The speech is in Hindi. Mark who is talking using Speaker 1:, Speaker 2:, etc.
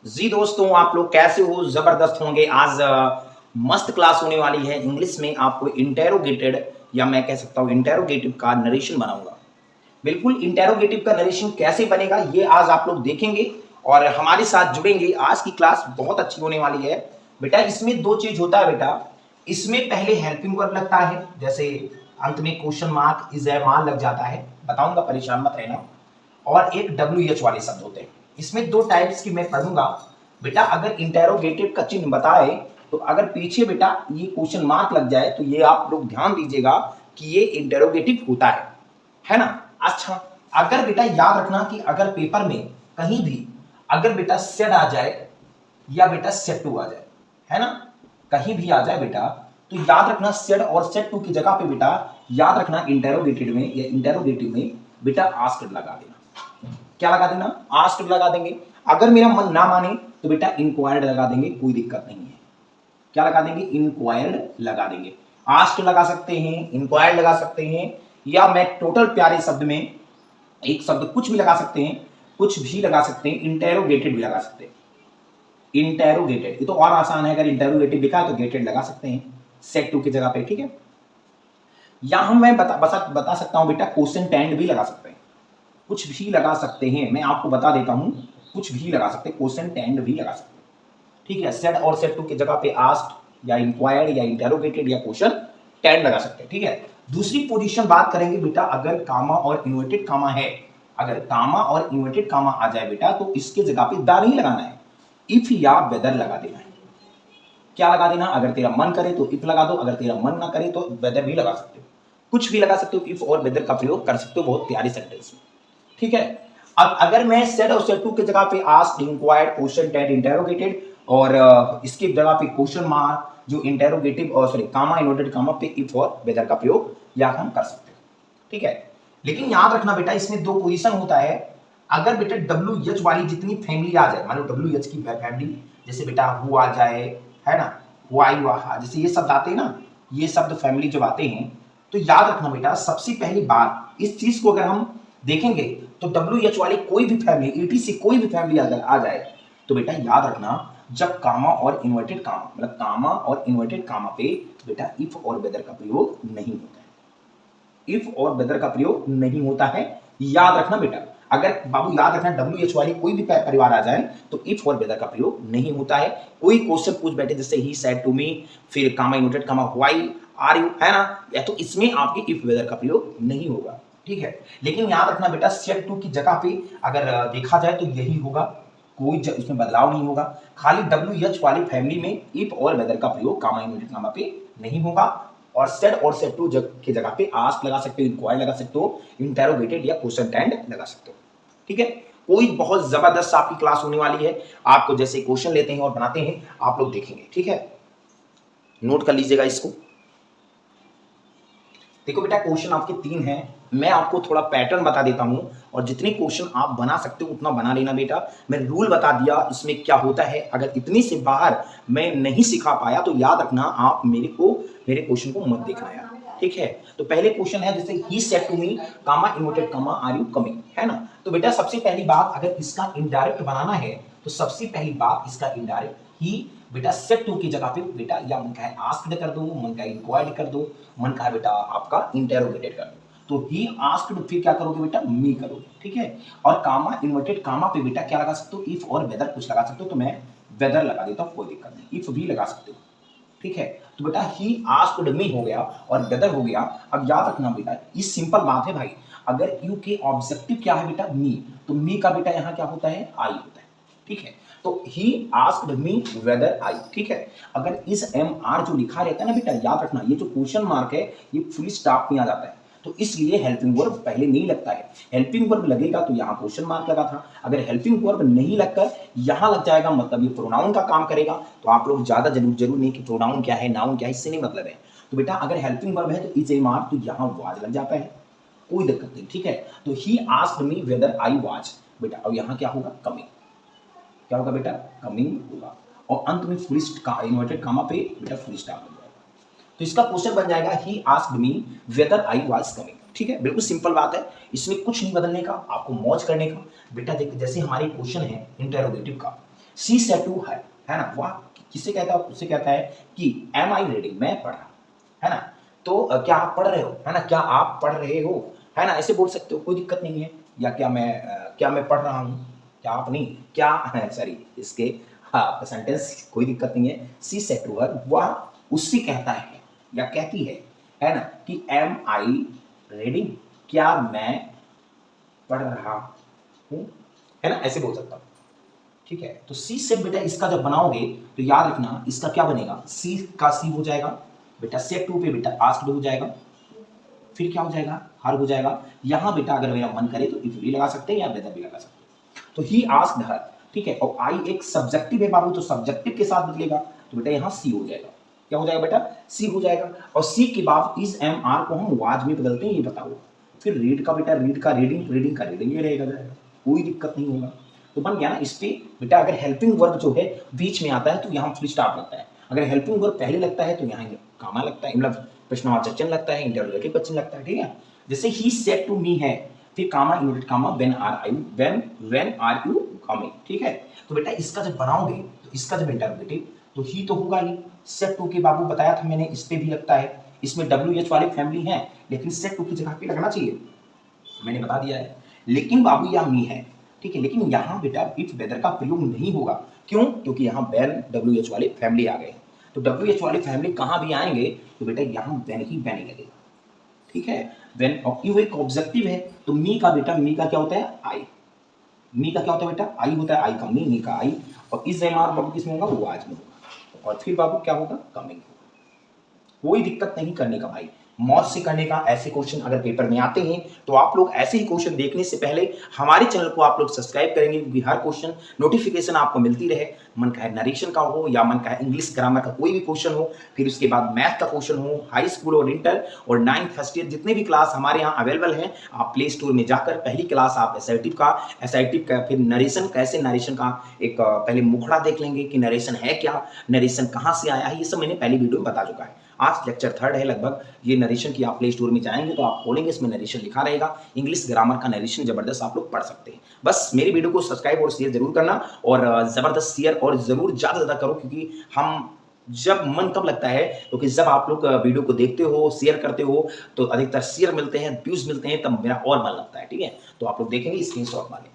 Speaker 1: जी दोस्तों, आप लोग कैसे हो? जबरदस्त होंगे। आज मस्त क्लास होने वाली है। इंग्लिश में आपको इंटेरोगेटेड या मैं कह सकता हूँ इंटेरोगेटिव का नरेशन बनाऊंगा। बिल्कुल इंटेरोगेटिव का नरेशन कैसे बनेगा ये आज आप लोग देखेंगे और हमारे साथ जुड़ेंगे। आज की क्लास बहुत अच्छी होने वाली है बेटा। इसमें दो चीज होता है बेटा। इसमें पहले हेल्पिंग वर्ब लगता है, जैसे अंत में क्वेश्चन मार्क इज ए मान लग जाता है, बताऊंगा, परेशान मत रहना। और एक डब्ल्यू एच वाले शब्द होते हैं। इसमें दो टाइप्स की मैं पढ़ूंगा बेटा। अगर इंटेरोगेटिव का चिन्ह बताए तो अगर पीछे बेटा ये क्वेश्चन मार्क लग जाए तो ये आप लोग ध्यान दीजिएगा कि ये इंटेरोगेटिव होता है ना। अच्छा, अगर बेटा याद रखना कि अगर पेपर में कहीं भी अगर बेटा सेड आ जाए या बेटा सेट टू आ जाए, है ना, कहीं भी आ जाए बेटा, तो याद रखना सेड और सेट टू की जगह पे बेटा याद रखना इंटेरोगेटिव में या इंटेरोगेटिव में बेटा आस्क्ड लगा देना। क्या लगा देना? आस्क्ड लगा देंगे। अगर मेरा मन ना माने तो बेटा इंक्वायर्ड लगा देंगे, कोई दिक्कत नहीं है। क्या लगा देंगे? इंक्वायर्ड लगा देंगे। आस्क्ड लगा सकते हैं, इंक्वायर्ड लगा सकते हैं, या मैं टोटल प्यारे शब्द में एक शब्द कुछ भी लगा सकते हैं, कुछ भी लगा सकते हैं, इंटेरोगेटेड भी लगा सकते हैं। इंटेरोगेटेड ये तो और आसान है, अगर इंटेरोगेटिव लिखा है तो गेटेड लगा सकते हैं सेट टू की जगह पे, ठीक है। यहां मैं बता सकता हूं बेटा क्वेश्चन टेंड भी लगा सकते हैं, कुछ भी लगा सकते हैं। मैं आपको बता देता हूं, कुछ भी लगा सकते हैं, क्वेश्चन टेंड भी लगा सकते हैं, ठीक है। सेट और सेट टू की जगह पे आस्क्ड या इंक्वायर्ड या इंटेरोगेटेड या क्वेश्चन टेंड लगा सकते हैं, ठीक है। दूसरी पोजीशन बात करेंगे बेटा, अगर कामा और इन्वर्टेड कामा है, अगर कामा और इन्वर्टेड कामा आ जाए बेटा तो इसके जगह पे दा नहीं लगाना है, इफ या वेदर लगा देना है। क्या लगा देना? अगर तेरा मन करे तो इफ लगा दो, अगर तेरा मन ना करे तो वेदर भी लगा सकते हो, कुछ भी लगा सकते हो, इफ और वेदर का प्रयोग कर सकते हो बहुत प्यारी सेंटेंस में, ठीक है। अब अगर मैं सेड और सेड टू की जगह पे asked, inquired, question tend, interrogated और इसकी जगह पे क्वेश्चन मार्क जो इंटेरोगेटिव और सॉरी कामा इन्वर्टेड कामा पे इफ और वेदर का प्रयोग या हम कर सकते हैं, ठीक है। लेकिन याद रखना बेटा इसमें दो पोजीशन होता है। अगर बेटा डब्ल्यू एच वाली जितनी फैमिली आ जाए, मान लो डब्ल्यू एच की फैमिली, जैसे बेटा हु आ जाए, है ना, वाई वाह, जैसे ये शब्द आते हैं ना, ये शब्द फैमिली जब आते हैं तो याद रखना बेटा सबसे पहली बात इस चीज को अगर हम देखेंगे तो डब्ल्यू एच वाली कोई भी फैमिली ईटी से कोई भी फैमिली अगर आ जाए तो बेटा याद रखना जब कामा और इन्वर्टेड कामा मतलब कामा और इन्वर्टेड कामा पे बेटा इफ और वेदर का प्रयोग नहीं होता है, इफ और वेदर का प्रयोग नहीं होता है, याद रखना बेटा। अगर बाबू याद रखना डब्ल्यू एच वाली कोई भी परिवार आ जाए तो इफ और वेदर का प्रयोग नहीं होता है। कोई क्वेश्चन पूछ बैठे जैसे ही सेड टू मी, फिर comma inverted comma why are you, है ना, या तो इसमें आपके इफ वेदर का प्रयोग नहीं होगा, ठीक है। लेकिन याद रखना बेटा सेड टू की जगह पे अगर देखा जाए तो यही होगा, कोई इसमें बदलाव नहीं होगा। खाली डब्ल्यू एच वाली फैमिली में इफ और वेदर का प्रयोग कामा इन्वर्टेड कामा पे नहीं होगा। और सेड और सेड टू की जगह पे आस्क लगा सकते हो, इंक्वायर लगा सकते हो, इंटेरोगेटेड या क्वेश्चन टेंड लगा सकते हो, ठीक है। कोई बहुत जबरदस्त आपकी क्लास होने वाली है। आपको जैसे क्वेश्चन लेते हैं और बनाते हैं आप लोग देखेंगे, ठीक है। नोट कर लीजिएगा इसको। देखो बेटा क्वेश्चन आपके 3 हैं, मैं आपको थोड़ा पैटर्न बता देता हूं और जितने क्वेश्चन आप बना सकते हो उतना बना लेना बेटा। मैं रूल बता दिया इसमें क्या होता है, अगर इतनी से बाहर मैं नहीं सिखा पाया तो याद रखना आप मेरे क्वेश्चन को मत देखना यार, ठीक है। तो पहले क्वेश्चन है जैसे ही said to me comma inverted comma are you coming, है ना। तो बेटा सबसे पहली बात अगर इसका इनडायरेक्ट बनाना है तो सबसे पहली बात इसका इनडायरेक्ट ही बेटा सेट टू की जगह पे बेटा या मन का है आस्क्ड कर दो, मन का इंक्वायर्ड कर दो, मन का है बेटा आपका इंटेरोगेटेड कर दो। तो ही आस्क्ड फिर क्या करोगे बेटा मी करोगे, ठीक है। और कामा इन्वर्टेड कामा पे बेटा क्या लगा सकते हो इफ और वेदर कुछ लगा सकते हो, तो मैं वेदर लगा देता हूं, कोई दिक्कत नहीं, इफ भी लगा सकते हो, ठीक है। तो बेटा ही आस्क्ड मी हो गया और वेदर हो गया। अब याद रखना बेटा ये सिंपल बात है भाई, अगर यू के ऑब्जेक्टिव क्या है बेटा मी, तो मी का बेटा यहां क्या होता है आई होता है, ठीक है। तो he asked me whether I, ठीक है। अगर इस एम आर जो लिखा रहता है ना बेटा याद रखना ये जो क्वेश्चन मार्क है ये फुल स्टॉप में आ जाता है, तो इसलिए हेल्पिंग वर्ब पहले नहीं लगता है। हेल्पिंग वर्ब लगेगा तो यहाँ क्वेश्चन मार्क लगा था, अगर हेल्पिंग वर्ब नहीं लगकर यहाँ लग जाएगा मतलब ये प्रोनाउन का काम करेगा। तो आप लोग ज्यादा जरूर नहीं कि प्रोनाउन क्या है नाउन क्या है, इससे नहीं मतलब है। तो बेटा अगर हेल्पिंग वर्ब है तो इज एम आर तो यहाँ वाज लग जाता है, कोई दिक्कत नहीं, ठीक है। तो he asked me whether I was बेटा, अब यहाँ क्या होगा कमिंग, क्या होगा बेटा कमिंग होगा। और अंत में फुल इन्वर्टेड कामा पे बेटा फुल स्टॉप लग जाएगा। तो इसका क्वेश्चन बन जाएगा he asked me whether I was coming, ठीक है। बिल्कुल सिंपल बात है, इसमें कुछ नहीं बदलने का, आपको मौज करने का। बेटा देख जैसे हमारे क्वेश्चन है इंटेरोगेटिव का, सी सेड टू हर, है ना, वह किससे कहता है, उससे कहता है कि एम आई रीडिंग, मैं पढ़ रहा हूँ, है ना। तो क्या आप पढ़ रहे हो, है ना, क्या आप पढ़ रहे हो, है ना, ऐसे बोल सकते हो, कोई दिक्कत नहीं है। या क्या मैं पढ़ रहा हूँ, क्या आप नहीं, क्या सॉरी इसके हाँ सेंटेंस कोई दिक्कत नहीं है। सी सेड टू हर, वह उससे कहता है या कहती है ना, कि एम आई रीडिंग, क्या मैं पढ़ रहा हूँ, है ना, ऐसे बोल सकता हूँ। ठीक है, तो सी से बेटा इसका जब बनाओगे तो याद रखना इसका क्या बनेगा, सी का सी हो जाएगा बेटा, सेट टू पे बेटा आस्क्ड हो जाएगा, फिर क्या हो जाएगा, हर हो जाएगा। यहां बेटा अगर मेरा मन करे तो इफ भी लगा सकते हैं या वेदर भी लगा सकते हैं। तो ही आस्क्ड हर, ठीक है, और आई एक सब्जेक्टिव है बाबू, तो सब्जेक्टिव के साथ बदलेगा, तो बेटा यहां सी हो जाएगा। क्या हो जाएगा बेटा, सी हो जाएगा। और सी के बाद इज एम आर को हम वाज में बदलते हैं, ये बताओ। फिर रीड का बेटा रीड का रीडिंग, रीडिंग का रीडिंग, ये रहेगा जाएगा, कोई दिक्कत नहीं होगा। तो बन गया ना। इस पे बेटा अगर हेल्पिंग वर्ब जो है बीच में आता है तो यहाँ फुल स्टॉप लगता है, अगर हेल्पिंग वर्ब पहले लगता है तो यहाँ कामा लगता है, मतलब प्रश्नवाचक चिन्ह लगता है, इंटरोगेटिव चिन्ह लगता है, ठीक है। जैसे ही सेड टू मी है, फिर comma inverted comma when are you coming, ठीक है। तो बेटा इसका जब बनाओगे तो इसका जब इंटरोगेटिव तो ही तो होगा ही। सेड टू के बाबू बताया था मैंने, इस पे भी लगता है, इसमें WH वाली फैमिली है, लेकिन सेड टू की जगह पे लगना चाहिए, मैंने बता दिया है। लेकिन बाबू या मी है, ठीक है, लेकिन यहाँ बेटा इफ वेदर का प्रयोग नहीं होगा, क्यों, क्योंकि यहाँ वेन WH वाले फैमिली आ गए। तो WH वाले फैमिली कहाँ भी आएंगे तो बेटा यहाँ वेन ही वेन ही लगेगा, ठीक है। वेन और यू एक ऑब्जेक्टिव है, तो मी का बेटा, मी का क्या होता है, आई, मी का क्या होता है बेटा, आई होता है, आई का मी का आई, और इस एम आर बाबू किसमें होगा, वो आज में होगा, और फिर बाबू क्या होगा, कमिंग होगा। कोई दिक्कत नहीं करने का भाई, मौज से करने का। ऐसे क्वेश्चन अगर पेपर में आते हैं तो आप लोग ऐसे ही क्वेश्चन देखने से पहले हमारे चैनल को आप लोग सब्सक्राइब करेंगे, क्योंकि हर क्वेश्चन नोटिफिकेशन आपको मिलती रहे, मन का है नरेशन का हो या मन का है इंग्लिश ग्रामर का कोई भी क्वेश्चन हो, फिर उसके बाद मैथ का क्वेश्चन हो, हाई स्कूल और इंटर और 9th फर्स्ट ईयर जितने भी क्लास हमारे यहाँ अवेलेबल हैं, आप प्ले स्टोर में जाकर पहली क्लास आप एसआईटिव का फिर नरेशन, कैसे नरेशन का एक पहले मुखड़ा देख लेंगे कि नरेशन है क्या, नरेशन कहाँ से आया है, ये सब मैंने पहली वीडियो में बता चुका है। आज लेक्चर 3 है लगभग, ये नरेशन की आप प्ले स्टोर में जाएंगे तो आप खोलेंगे, इसमें नरेशन लिखा रहेगा, इंग्लिश ग्रामर का नरेशन जबरदस्त आप लोग पढ़ सकते हैं। बस मेरी वीडियो को सब्सक्राइब और शेयर जरूर करना, और जबरदस्त शेयर और जरूर ज़्यादा से ज़्यादा करो, क्योंकि हम जब मन कब लगता है, क्योंकि जब आप लोग वीडियो को देखते हो, शेयर करते हो, तो अधिकतर शेयर मिलते हैं, व्यूज मिलते हैं, तब मेरा और मन लगता है, ठीक है। तो आप लोग देखेंगे, स्क्रीनशॉट मारें।